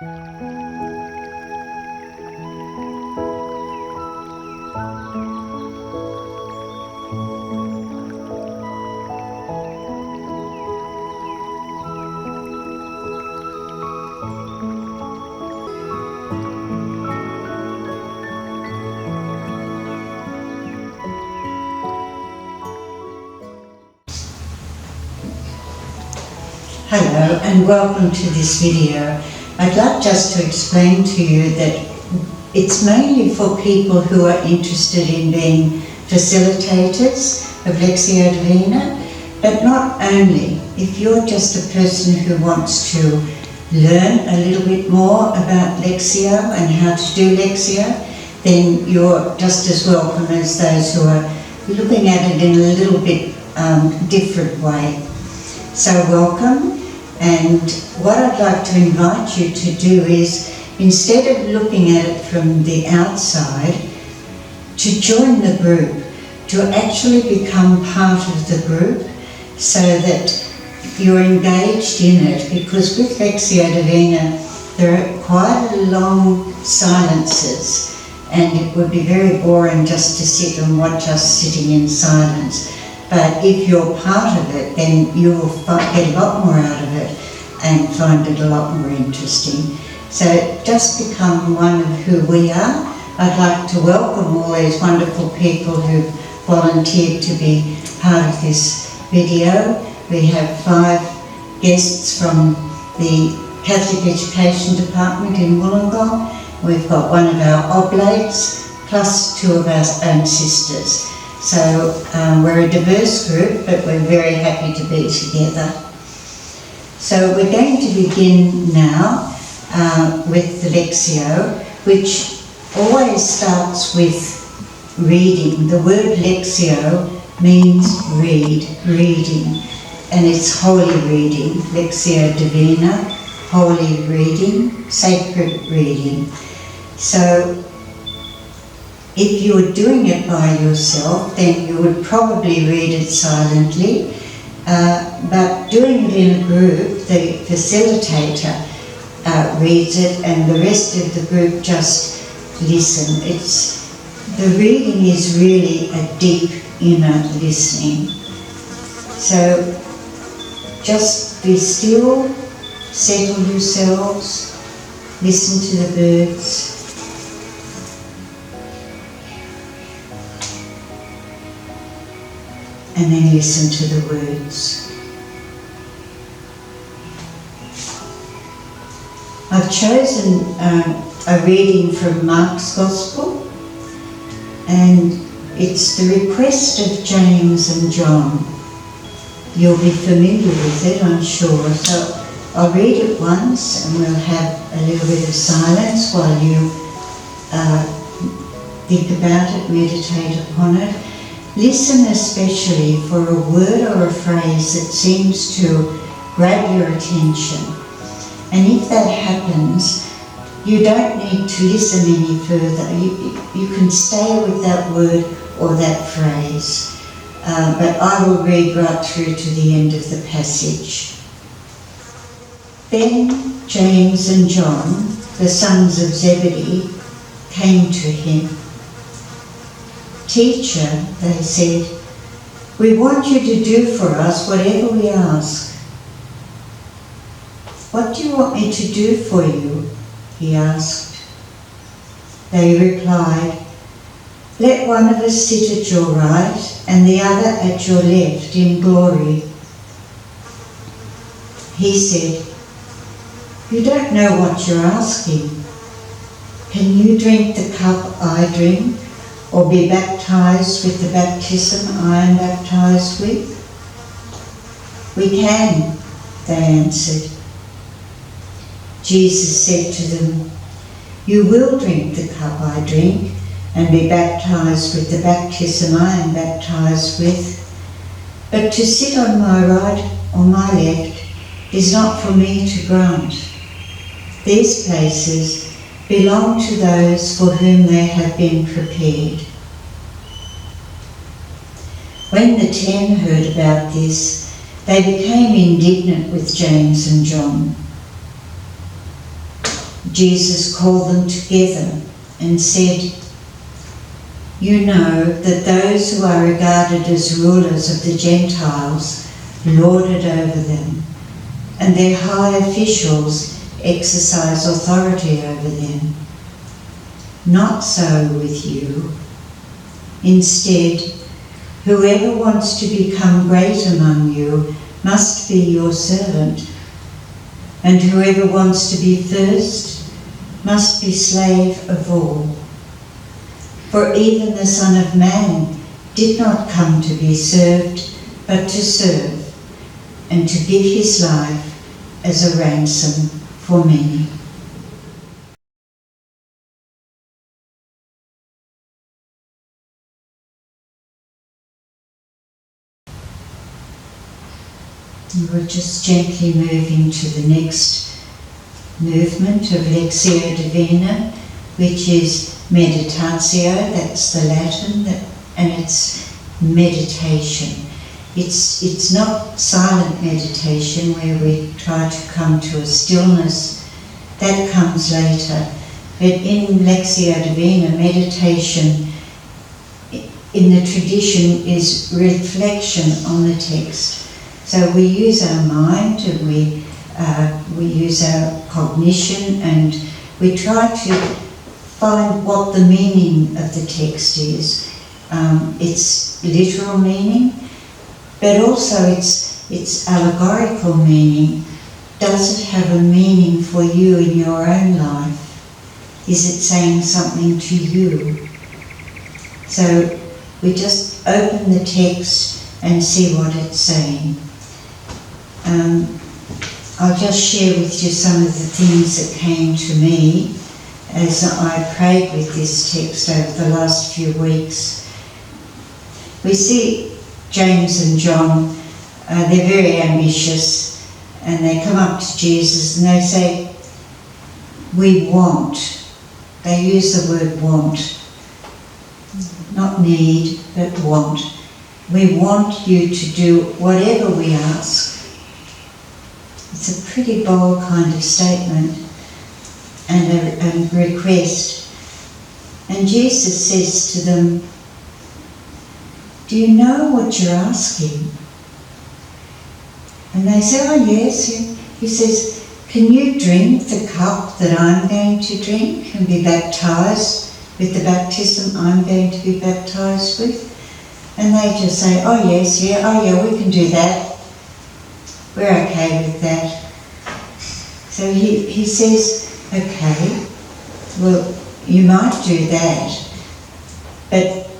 Hello and welcome to this video. I'd like just to explain to you that it's mainly for people who are interested in being facilitators of Lectio Divina, but not only. If you're just a person who wants to learn a little bit more about Lectio and how to do Lectio, then you're just as welcome as those who are looking at it in a little bit different way. So welcome. And what I'd like to invite you to do is, instead of looking at it from the outside, to join the group, to actually become part of the group so that you're engaged in it, because with Lectio Divina there are quite long silences and it would be very boring just to sit and watch us sitting in silence. But if you're part of it, then you will get a lot more out of it and find it a lot more interesting. So just become one of who we are. I'd like to welcome all these wonderful people who've volunteered to be part of this video. We have 5 guests from the Catholic Education Department in Wollongong. We've got one of our oblates, plus 2 of our own sisters. So we're a diverse group, but we're very happy to be together. So we're going to begin now with the Lectio, which always starts with reading. The word Lectio means reading, and it's holy reading. Lectio Divina, holy reading, sacred reading. So if you were doing it by yourself, then you would probably read it silently, but doing it in a group, the facilitator reads it and the rest of the group just listen. The reading is really a deep inner listening. So just be still, settle yourselves, listen to the birds. And then listen to the words. I've chosen a reading from Mark's Gospel, and it's the request of James and John. You'll be familiar with it, I'm sure. So I'll read it once and we'll have a little bit of silence while you think about it, meditate upon it. Listen especially for a word or a phrase that seems to grab your attention. And if that happens, you don't need to listen any further. You can stay with that word or that phrase. But I will read right through to the end of the passage. Then James and John, the sons of Zebedee, came to him. "Teacher," they said, "we want you to do for us whatever we ask." "What do you want me to do for you?" he asked. They replied, "Let one of us sit at your right and the other at your left in glory." He said, "You don't know what you're asking. Can you drink the cup I drink, or be baptized with the baptism I am baptized with?" "We can," they answered. Jesus said to them, "You will drink the cup I drink and be baptized with the baptism I am baptized with, but to sit on my right or my left is not for me to grant. These places belong to those for whom they have been prepared." When the 10 heard about this, they became indignant with James and John. Jesus called them together and said, "You know that those who are regarded as rulers of the Gentiles lord it over them, and their high officials exercise authority over them. Not so with you. Instead, whoever wants to become great among you must be your servant, and whoever wants to be first must be slave of all. For even the Son of Man did not come to be served, but to serve, and to give his life as a ransom for many." We'll just gently move into the next movement of Lectio Divina, which is Meditatio. That's the Latin, and it's meditation. It's not silent meditation where we try to come to a stillness. That comes later. But in Lectio Divina, meditation in the tradition is reflection on the text. So we use our mind, and we use our cognition, and we try to find what the meaning of the text is. Its literal meaning, but also its allegorical meaning. Does it have a meaning for you in your own life? Is it saying something to you? So we just open the text and see what it's saying. I'll just share with you some of the things that came to me as I prayed with this text over the last few weeks. We see James and John, they're very ambitious, and they come up to Jesus and they say, "We want." They use the word want. Not need, but want. "We want you to do whatever we ask." It's a pretty bold kind of statement and a request. And Jesus says to them, "Do you know what you're asking?" And they say, "Oh yes." He says, "Can you drink the cup that I'm going to drink and be baptized with the baptism I'm going to be baptized with?" And they just say, "Oh yes, we can do that. We're okay with that." So he says, "Okay, well, you might do that, but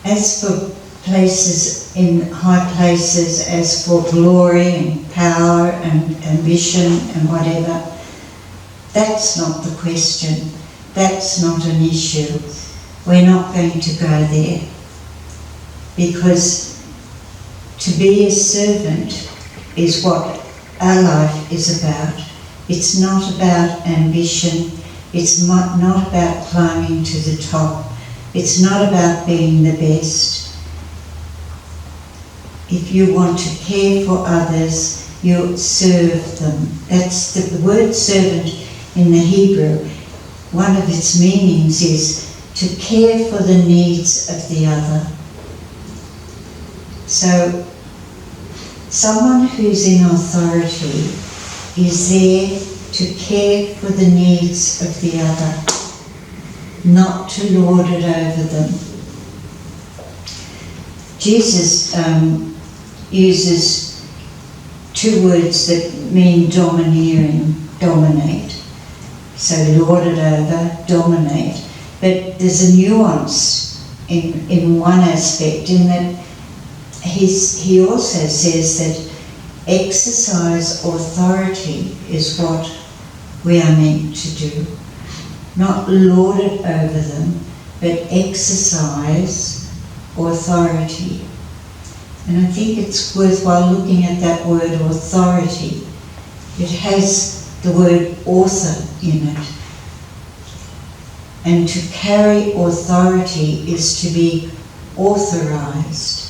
as for places in high places, as for glory and power and ambition and whatever, that's not the question. That's not an issue. We're not going to go there, because to be a servant is what our life is about. It's not about ambition. It's not about climbing to the top. It's not about being the best. If you want to care for others, you serve them. That's the word servant in the Hebrew. One of its meanings is to care for the needs of the other. So someone who's in authority is there to care for the needs of the other, not to lord it over them. Jesus uses two words that mean domineering, dominate. So lord it over, dominate. But there's a nuance in one aspect, in that he also says that exercise authority is what we are meant to do. Not lord it over them, but exercise authority. And I think it's worthwhile looking at that word authority. It has the word author in it. And to carry authority is to be authorized.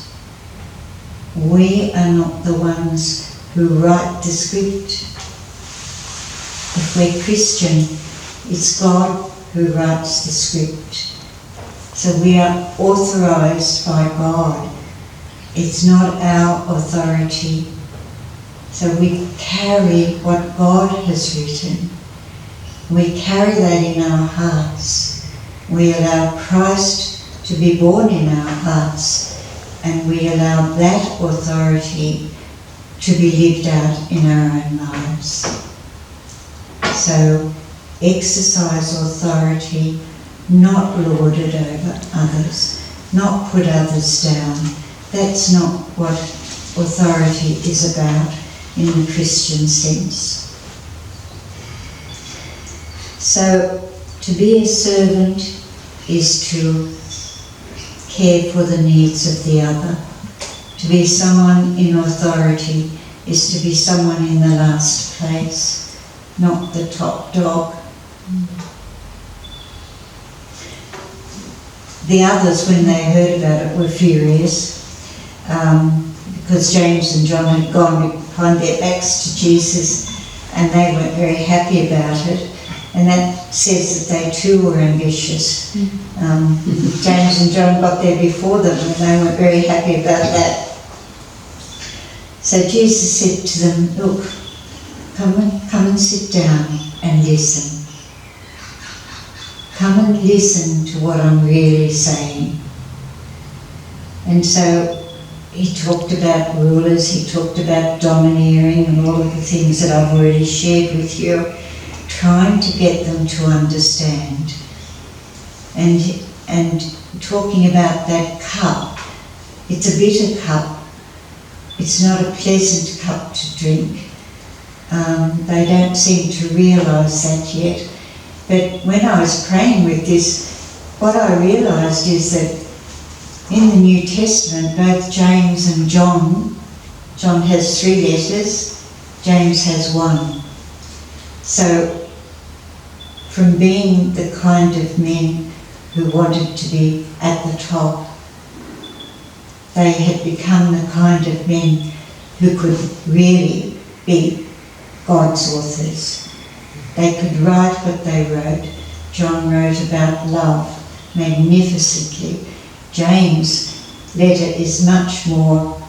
We are not the ones who write the script. If we're Christian, It's God who writes the script. So we are authorised by God. It's not our authority. So we carry what God has written. We carry that in our hearts. We allow Christ to be born in our hearts, and we allow that authority to be lived out in our own lives. So exercise authority, not lord it over others, not put others down. That's not what authority is about in the Christian sense. So to be a servant is to care for the needs of the other. To be someone in authority is to be someone in the last place, not the top dog. The others, when they heard about it, were furious because James and John had gone behind their backs to Jesus and they weren't very happy about it. And that says that they too were ambitious. James and John got there before them and they weren't very happy about that. So Jesus said to them, look, come and sit down and listen. Come and listen to what I'm really saying. And so he talked about rulers, he talked about domineering and all of the things that I've already shared with you, trying to get them to understand. And talking about that cup, it's a bitter cup. It's not a pleasant cup to drink. They don't seem to realise that yet. But when I was praying with this, what I realised is that in the New Testament, both James and John has 3 letters, James has 1. So from being the kind of men who wanted to be at the top, they had become the kind of men who could really be God's authors. They could write what they wrote. John wrote about love magnificently. James' letter is much more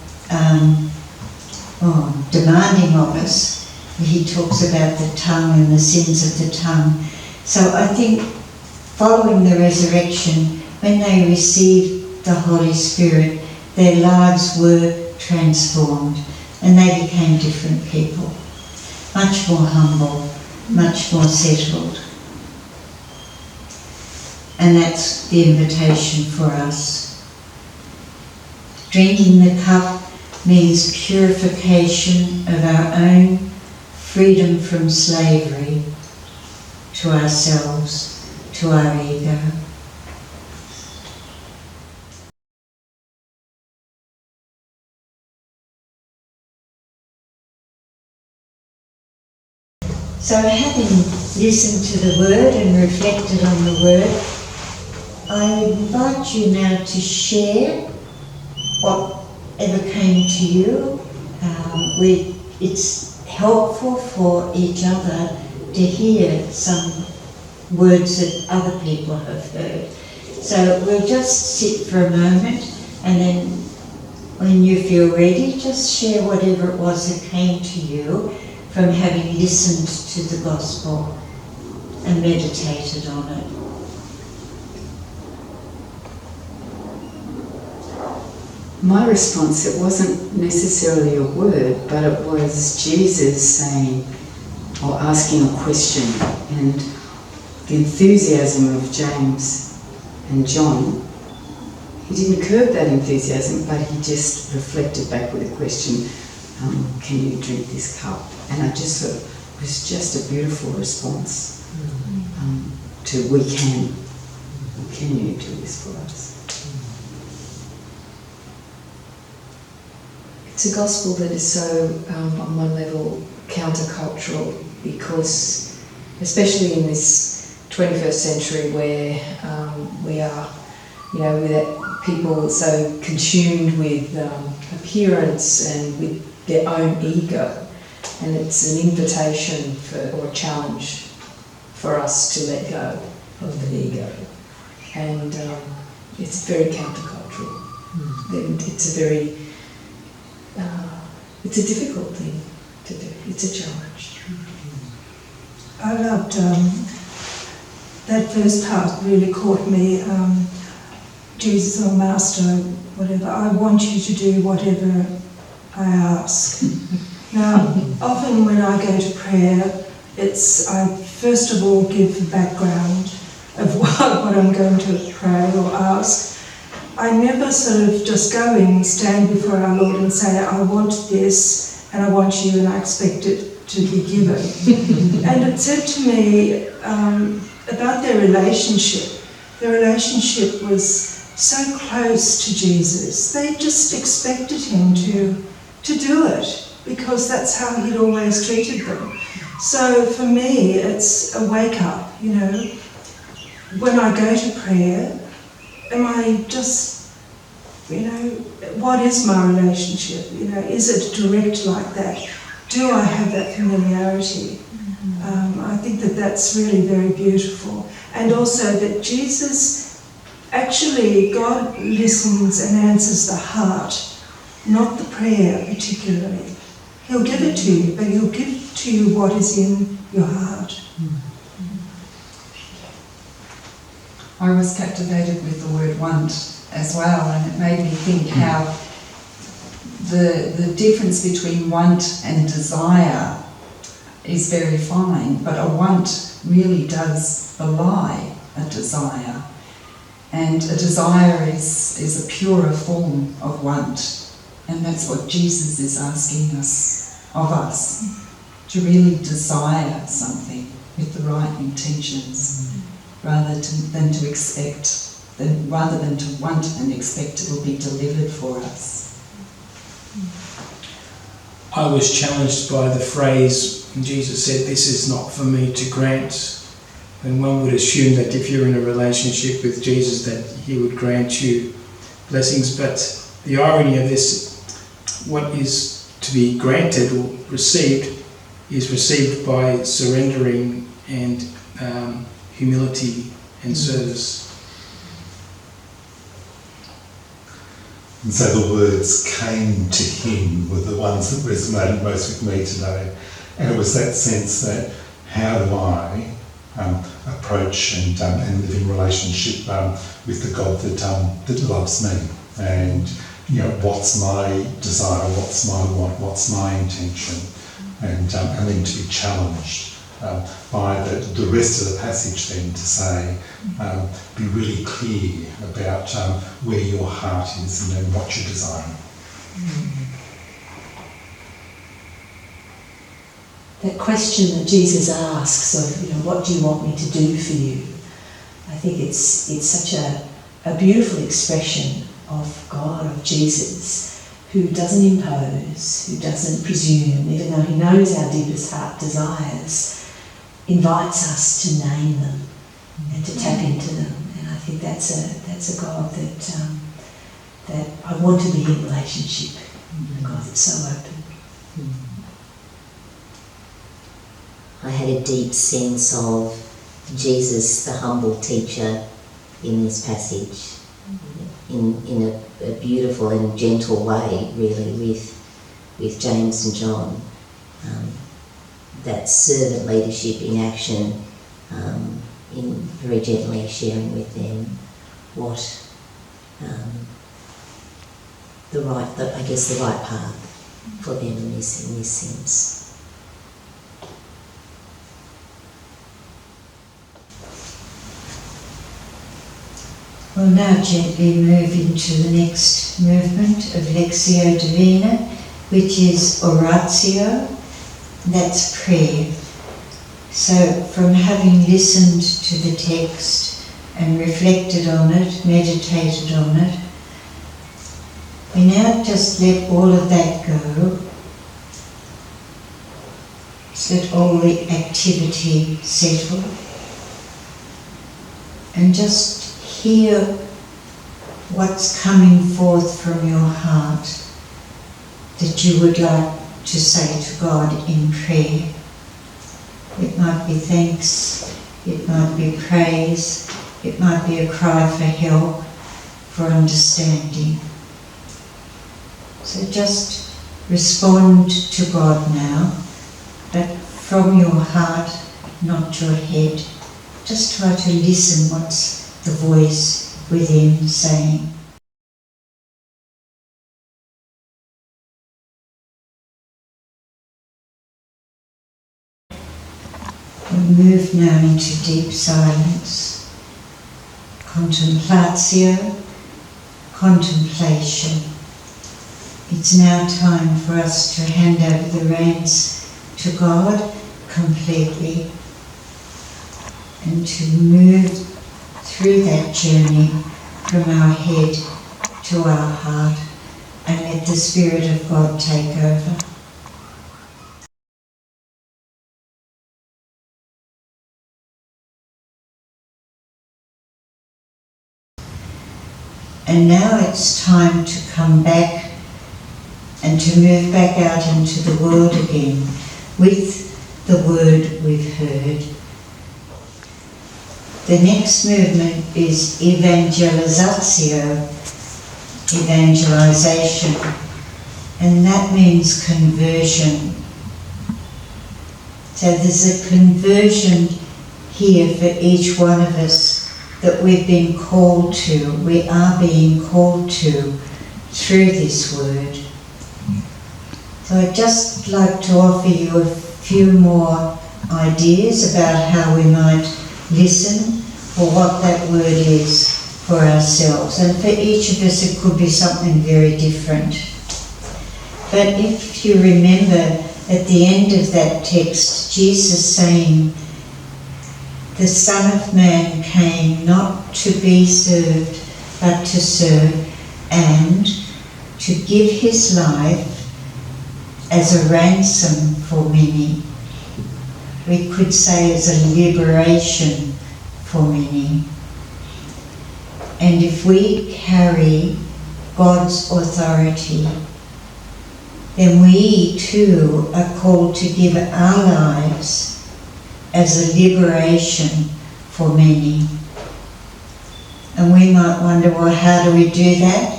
demanding of us. He talks about the tongue and the sins of the tongue. So I think following the resurrection, when they received the Holy Spirit, their lives were transformed and they became different people, much more humble, much more settled. And that's the invitation for us. Drinking the cup means purification of our own freedom from slavery to ourselves, to our ego. So having listened to the word and reflected on the word, I invite you now to share whatever came to you. It's helpful for each other to hear some words that other people have heard. So we'll just sit for a moment, and then when you feel ready, just share whatever it was that came to you from having listened to the gospel and meditated on it. My response, it wasn't necessarily a word, but it was Jesus saying, or asking a question, and the enthusiasm of James and John. He didn't curb that enthusiasm, but he just reflected back with a question, can you drink this cup? And I just thought it was just a beautiful response to we can you do this for us? It's a gospel that is so, on one level, countercultural, because especially in this 21st century where we are, with people so consumed with appearance and with their own ego, and it's an invitation or a challenge for us to let go of the ego. And it's very countercultural. And it's a difficult thing to do. It's a challenge. I loved that first part, really caught me. Jesus or Master, whatever, I want you to do whatever I ask. Now, often when I go to prayer, I first of all give the background of what I'm going to pray or ask. I never sort of just go in and stand before our Lord and say, I want this, and I want you, and I expect it to be given. And it said to me about their relationship. Their relationship was so close to Jesus. They just expected him to do it, because that's how he'd always treated them. So for me, it's a wake-up, you know. When I go to prayer, am I just, you know, what is my relationship? You know, is it direct like that? Do I have that familiarity? I think that that's really very beautiful. And also that Jesus, actually, God listens and answers the heart, not the prayer particularly. He'll give it to you, but he'll give to you what is in your heart. I was captivated with the word want as well, and it made me think how the difference between want and desire is very fine, but a want really does belie a desire. And a desire is a purer form of want, and that's what Jesus is asking of us, to really desire something with the right intentions. Rather than to want and expect it will be delivered for us. I was challenged by the phrase when Jesus said, "This is not for me to grant." And one would assume that if you're in a relationship with Jesus that he would grant you blessings, but the irony of this, what is to be granted or received is received by surrendering and humility and service. And so the words "came to him" were the ones that resonated most with me today. And it was that sense that how do I approach and live in relationship with the God that loves me? And you know, what's my desire, what's my want, what's my intention? And then to be challenged by the rest of the passage then to say, be really clear about where your heart is and what you're desiring. That question that Jesus asks of, you know, what do you want me to do for you? I think it's such a beautiful expression of God, of Jesus, who doesn't impose, who doesn't presume, even though he knows our deepest heart desires, invites us to name them and to tap into them. And I think that's a God that I want to be in relationship, because it's so open. I had a deep sense of Jesus, the humble teacher, in this passage, in a beautiful and gentle way, really, with James and John. That servant leadership in action, in very gently sharing with them what the right path for them in this sense. We'll now gently move into the next movement of Lectio Divina, which is Oratio, that's prayer. So from having listened to the text and reflected on it, meditated on it, we now just let all of that go. Just let all the activity settle and just hear what's coming forth from your heart that you would like to say to God in prayer. It might be thanks, it might be praise, it might be a cry for help, for understanding. So just respond to God now, but from your heart, not your head. Just try to listen what's the voice within saying. We move now into deep silence. Contemplatio, contemplation. It's now time for us to hand over the reins to God completely and to move through that journey from our head to our heart and let the Spirit of God take over. And now it's time to come back and to move back out into the world again with the word we've heard. The next movement is Evangelizatio, evangelization, and that means conversion. So there's a conversion here for each one of us that we've been called to, we are being called to through this word. So I'd just like to offer you a few more ideas about how we might listen or what that word is for ourselves. And for each of us it could be something very different. But if you remember at the end of that text, Jesus saying, "The Son of Man came not to be served, but to serve, and to give his life as a ransom for many." We could say as a liberation for many. And if we carry God's authority, then we too are called to give our lives as a liberation for many. And we might wonder, well, how do we do that?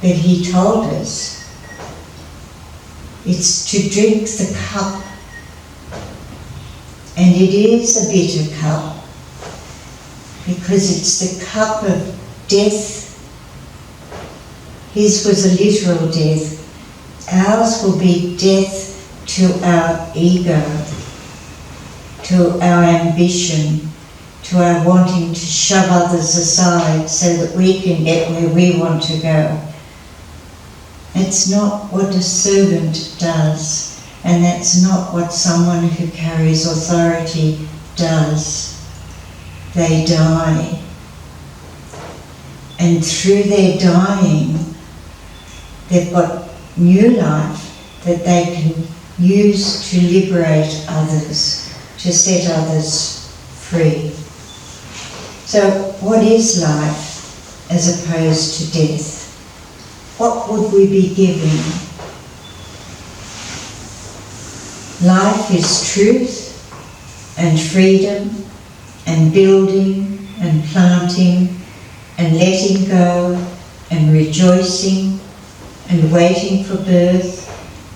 But he told us. It's to drink the cup. And it is a bitter cup, because it's the cup of death. His was a literal death. Ours will be death to our ego, to our ambition, to our wanting to shove others aside so that we can get where we want to go. It's not what a servant does, and that's not what someone who carries authority does. They die. And through their dying, they've got new life that they can use to liberate others, to set others free. So what is life as opposed to death? What would we be giving? Life is truth and freedom and building and planting and letting go and rejoicing and waiting for birth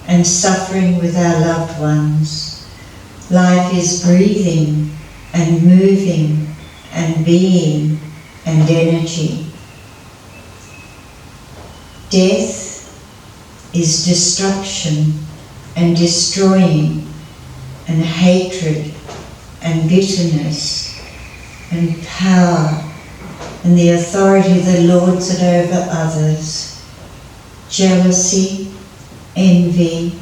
and suffering with our loved ones. Life is breathing and moving and being and energy. Death is destruction and destroying and hatred and bitterness and power and the authority that lords it over others. Jealousy, envy,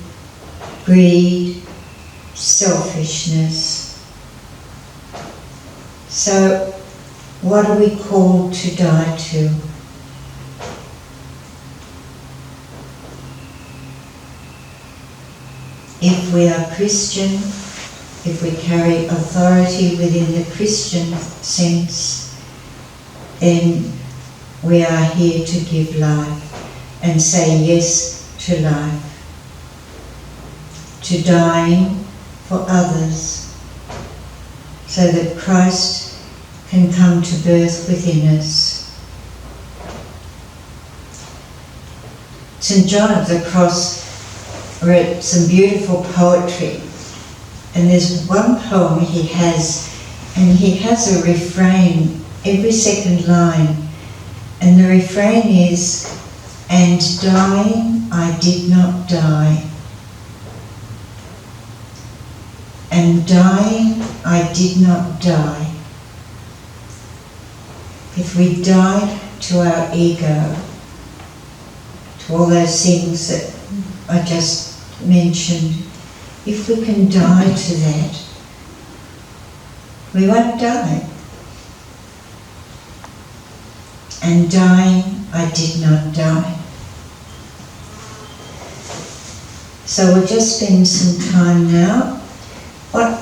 greed, selfishness. So, what are we called to die to? If we are Christian, if we carry authority within the Christian sense, then we are here to give life and say yes to life, to dying for others, so that Christ can come to birth within us. St. John of the Cross wrote some beautiful poetry, and there's one poem he has, and he has a refrain every second line, and the refrain is, "And dying I did not die. And dying I did not die." If we died to our ego, to all those things that I just mentioned, if we can die to that, we won't die. And dying, I did not die. So we'll just spend some time now. What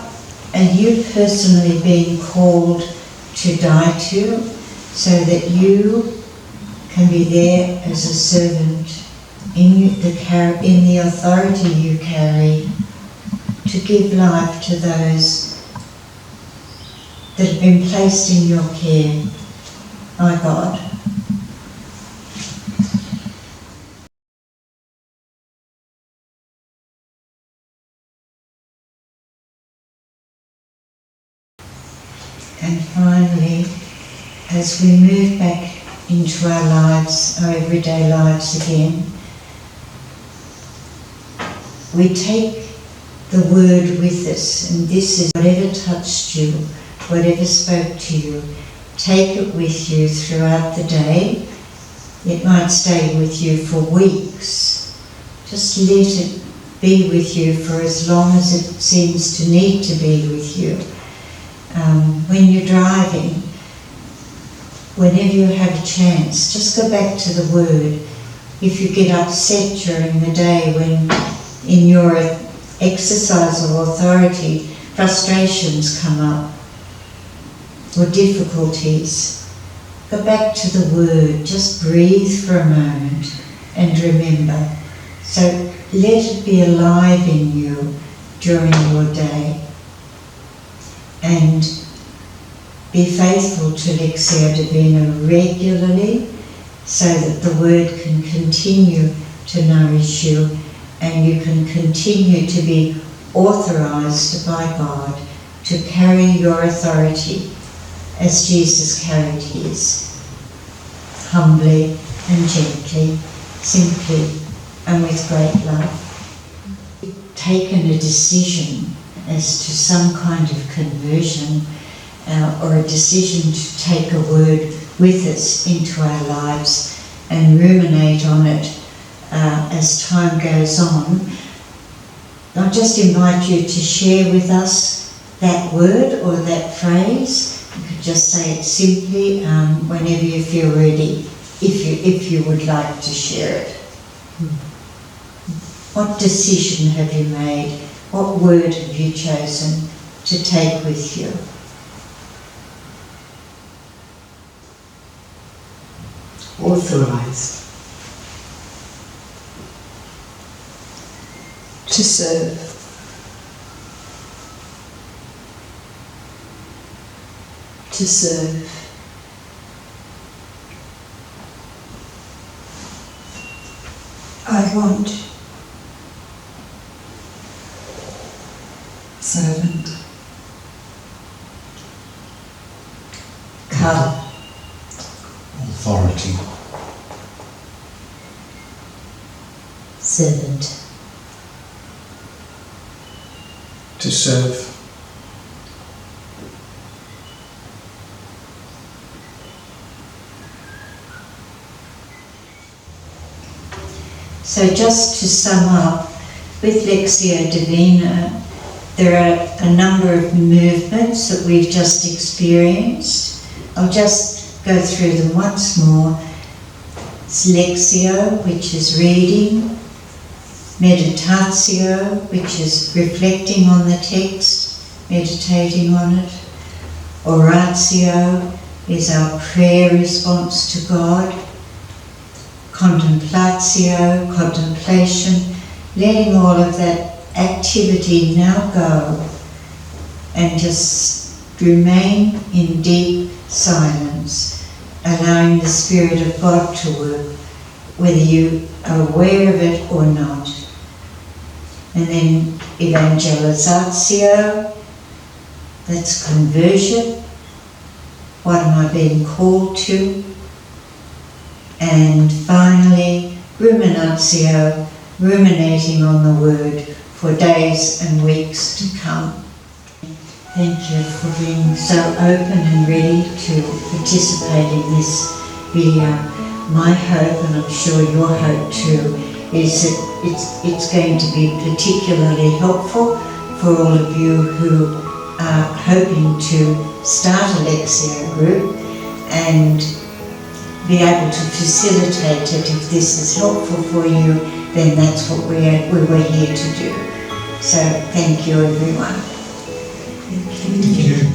are you personally being called to die to, so that you can be there as a servant in the authority you carry, to give life to those that have been placed in your care by God. And finally, as we move back into our lives, our everyday lives again, we take the word with us, and this is whatever touched you, whatever spoke to you, take it with you throughout the day. It might stay with you for weeks. Just let it be with you for as long as it seems to need to be with you. When you're driving, whenever you have a chance, just go back to the word. If you get upset during the day when in your exercise of authority frustrations come up or difficulties, go back to the word, just breathe for a moment and remember. So let it be alive in you during your day, and be faithful to Lectio Divina regularly, so that the word can continue to nourish you and you can continue to be authorized by God to carry your authority as Jesus carried his, humbly and gently, simply and with great love. Taken a decision as to some kind of conversion, or a decision to take a word with us into our lives and ruminate on it as time goes on, I'll just invite you to share with us that word or that phrase. You could just say it simply whenever you feel ready, if you would like to share it. What decision have you made? What word have you chosen to take with you? Authorized. To serve. To serve. I want. Servant. Come. Authority. Servant. To serve. So just to sum up, with Lectio Divina, there are a number of movements that we've just experienced. I'll just go through them once more. It's Lectio, which is reading. Meditatio, which is reflecting on the text, meditating on it. Oratio is our prayer response to God. Contemplatio, contemplation, letting all of that activity now go and just remain in deep silence, allowing the Spirit of God to work, whether you are aware of it or not. And then Evangelizatio, that's conversion. What am I being called to? And finally, Ruminatio, ruminating on the Word for days and weeks to come. Thank you for being so open and ready to participate in this video. My hope, and I'm sure your hope too, is that it's going to be particularly helpful for all of you who are hoping to start a Lectio group and be able to facilitate it. If this is helpful for you, then that's what we were here to do. So thank you, everyone. Thank you.